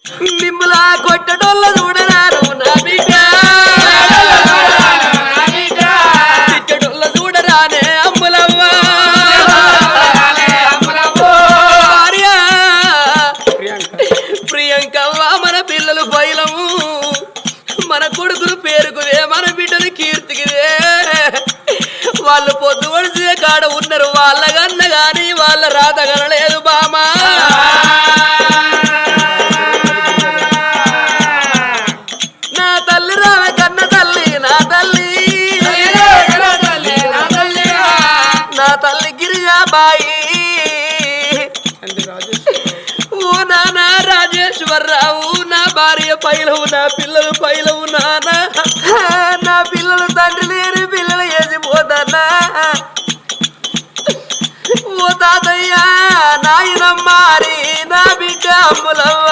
నిమ్ములా కొట్టడోళ్ళ చూడరారు నా బిడ్డ తిట్టడోళ్ళ చూడరానే అమ్ములవ్వ భార్య ప్రియాంకవ్వ మన పిల్లలు బయలము మన కొడుకులు పేరుకుదే మన బిడ్డలు కీర్తికిదే వాళ్ళు పొద్దు వడిసే కాడ ఉన్నారు వాళ్ళగన్న గాని వాళ్ళ రాత కనలేదు బామా నా తల్లి రామ కన్న తల్లి నా తల్లి నా తల్లి గిరిజాబాయి ఓ నానా రాజేశ్వరరావు నా భార్య పైలవు నా పిల్లలు పైలవు నానా నా పిల్లలు తండ్రి లేని పిల్లలు వేసిపోతానా ఓ తాతయ్య నాయనమ్మారి నా బిడ్డ అమ్ములవ్వ